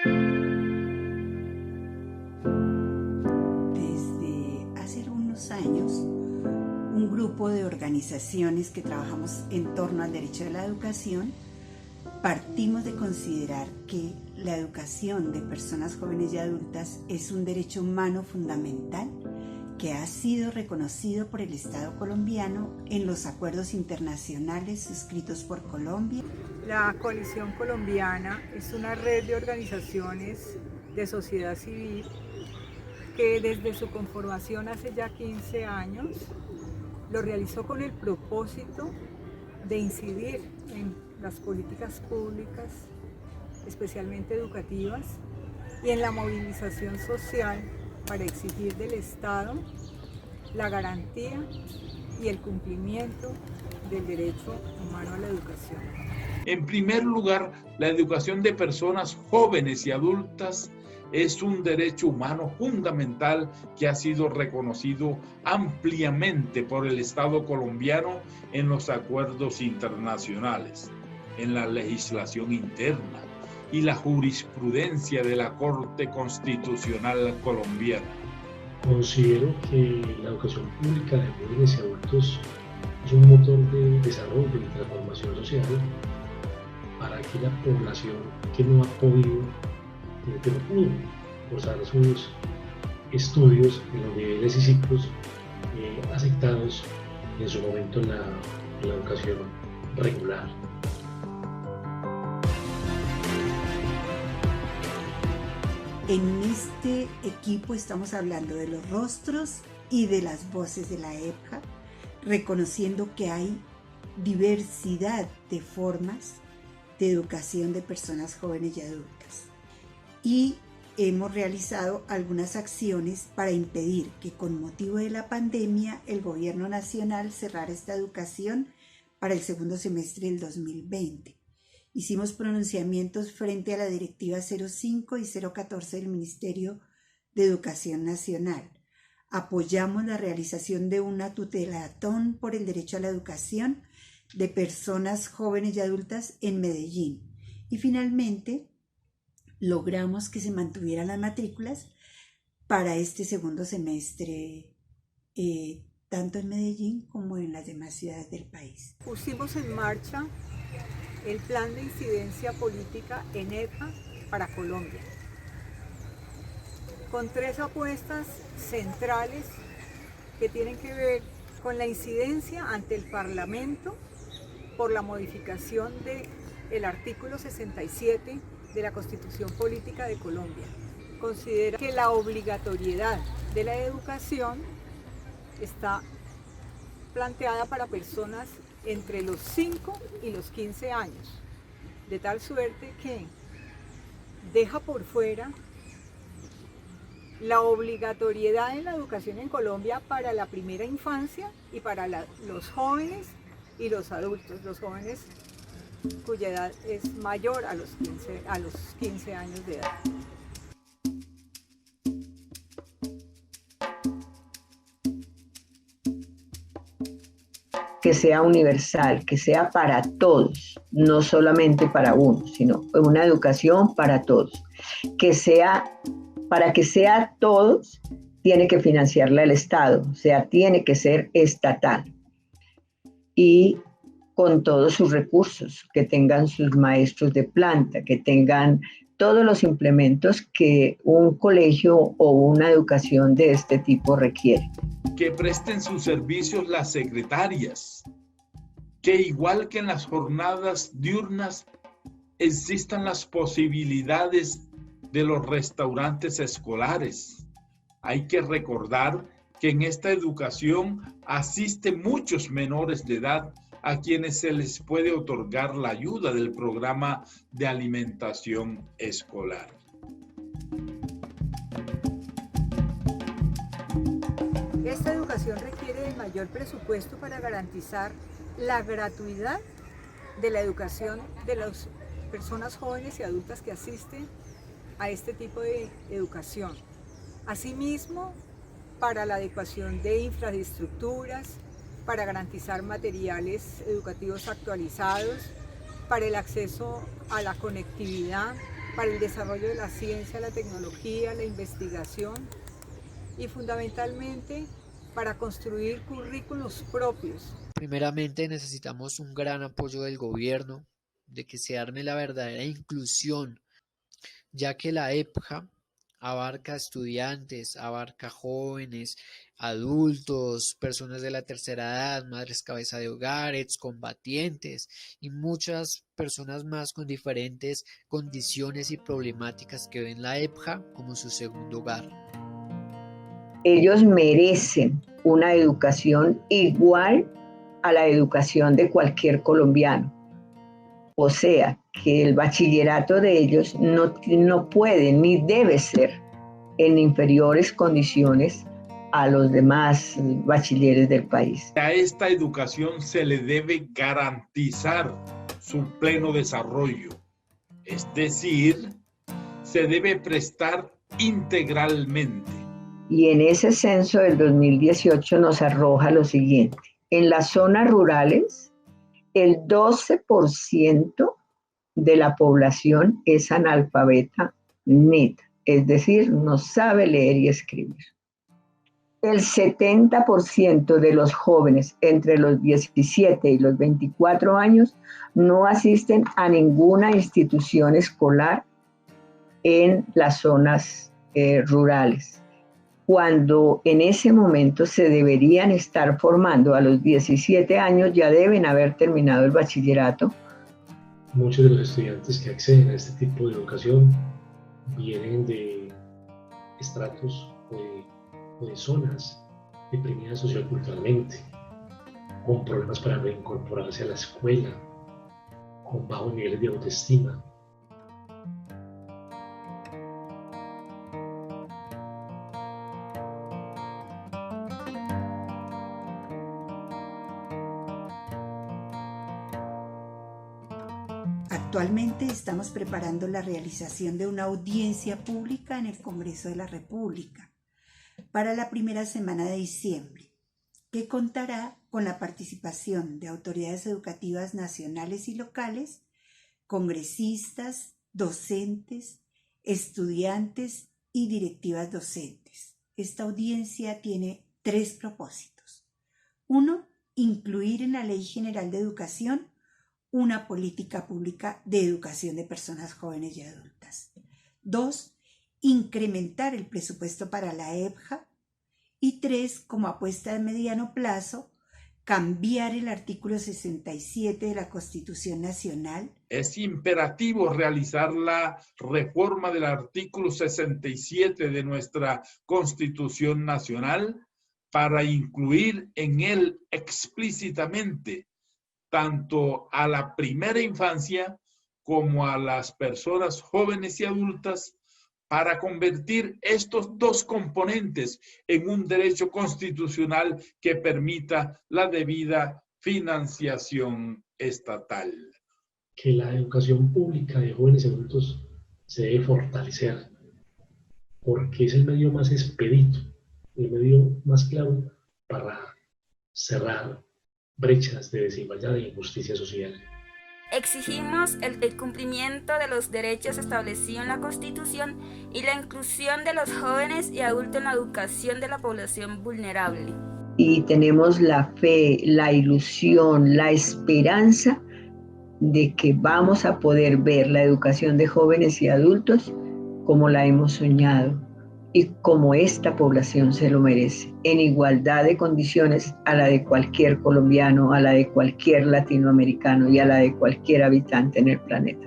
Desde hace algunos años, un grupo de organizaciones que trabajamos en torno al derecho de la educación, partimos de considerar que la educación de personas jóvenes y adultas es un derecho humano fundamental que ha sido reconocido por el Estado colombiano en los acuerdos internacionales suscritos por Colombia. La Coalición Colombiana es una red de organizaciones de sociedad civil que desde su conformación hace ya 15 años lo realizó con el propósito de incidir en las políticas públicas, especialmente educativas, y en la movilización social para exigir del Estado la garantía y el cumplimiento del derecho humano a la educación. En primer lugar, la educación de personas jóvenes y adultas es un derecho humano fundamental que ha sido reconocido ampliamente por el Estado colombiano en los acuerdos internacionales, en la legislación interna y la jurisprudencia de la Corte Constitucional colombiana. Considero que la educación pública de jóvenes y adultos es un motor de desarrollo y transformación social para aquella población que no ha podido, que no pudo cursar sus estudios en los niveles y ciclos aceptados en su momento en la educación regular. En este equipo estamos hablando de los rostros y de las voces de la EPJA, reconociendo que hay diversidad de formas de educación de personas jóvenes y adultas. Y hemos realizado algunas acciones para impedir que con motivo de la pandemia el gobierno nacional cerrara esta educación para el segundo semestre del 2020. Hicimos pronunciamientos frente a la Directiva 05 y 014 del Ministerio de Educación Nacional. Apoyamos la realización de una tutelatón por el derecho a la educación de personas jóvenes y adultas en Medellín. Y finalmente, logramos que se mantuvieran las matrículas para este segundo semestre, tanto en Medellín como en las demás ciudades del país. Pusimos en marcha el plan de incidencia política en EPJA para Colombia, con 3 apuestas centrales que tienen que ver con la incidencia ante el Parlamento por la modificación del artículo 67 de la Constitución Política de Colombia. Considera que la obligatoriedad de la educación está planteada para personas entre los 5 y los 15 años, de tal suerte que deja por fuera la obligatoriedad en la educación en Colombia para la primera infancia y para los jóvenes y los adultos, los jóvenes cuya edad es mayor a los 15 años de edad. Que sea universal, que sea para todos, no solamente para uno, sino una educación para todos. Para que sea todos, tiene que financiarla el Estado, o sea, tiene que ser estatal. Y con todos sus recursos, que tengan sus maestros de planta, que tengan todos los implementos que un colegio o una educación de este tipo requiere. Que presten sus servicios las secretarias, que igual que en las jornadas diurnas existan las posibilidades de los restaurantes escolares. Hay que recordar que en esta educación asisten muchos menores de edad a quienes se les puede otorgar la ayuda del programa de alimentación escolar. Esta educación requiere de mayor presupuesto para garantizar la gratuidad de la educación de las personas jóvenes y adultas que asisten a este tipo de educación. Asimismo, para la adecuación de infraestructuras, para garantizar materiales educativos actualizados, para el acceso a la conectividad, para el desarrollo de la ciencia, la tecnología, la investigación y fundamentalmente para construir currículos propios. Primeramente necesitamos un gran apoyo del gobierno, de que se arme la verdadera inclusión, ya que la EPJA abarca estudiantes, abarca jóvenes, adultos, personas de la tercera edad, madres cabeza de hogar, excombatientes y muchas personas más con diferentes condiciones y problemáticas que ven la EPJA como su segundo hogar. Ellos merecen una educación igual a la educación de cualquier colombiano. O sea, que el bachillerato de ellos no puede ni debe ser en inferiores condiciones a los demás bachilleres del país. A esta educación se le debe garantizar su pleno desarrollo, es decir, se debe prestar integralmente. Y en ese censo del 2018 nos arroja lo siguiente. En las zonas rurales, el 12% de la población es analfabeta neta, es decir, no sabe leer y escribir. El 70% de los jóvenes entre los 17 y los 24 años no asisten a ninguna institución escolar en las zonas rurales, cuando en ese momento se deberían estar formando. A los 17 años ya deben haber terminado el bachillerato. Muchos de los estudiantes que acceden a este tipo de educación vienen de estratos o de zonas deprimidas socioculturalmente, con problemas para reincorporarse a la escuela, con bajos niveles de autoestima. Actualmente estamos preparando la realización de una audiencia pública en el Congreso de la República para la primera semana de diciembre, que contará con la participación de autoridades educativas nacionales y locales, congresistas, docentes, estudiantes y directivas docentes. Esta audiencia tiene 3 propósitos. 1. Incluir en la Ley General de Educación una política pública de educación de personas jóvenes y adultas. 2. Incrementar el presupuesto para la EPJA. Y 3. Como apuesta de mediano plazo, cambiar el artículo 67 de la Constitución Nacional. Es imperativo realizar la reforma del artículo 67 de nuestra Constitución Nacional para incluir en él explícitamente tanto a la primera infancia como a las personas jóvenes y adultas, para convertir estos 2 componentes en un derecho constitucional que permita la debida financiación estatal. Que la educación pública de jóvenes y adultos se debe fortalecer, porque es el medio más expedito, el medio más claro para cerrar brechas de desigualdad e injusticia social. Exigimos el cumplimiento de los derechos establecidos en la Constitución y la inclusión de los jóvenes y adultos en la educación de la población vulnerable. Y tenemos la fe, la ilusión, la esperanza de que vamos a poder ver la educación de jóvenes y adultos como la hemos soñado y como esta población se lo merece, en igualdad de condiciones a la de cualquier colombiano, a la de cualquier latinoamericano y a la de cualquier habitante en el planeta.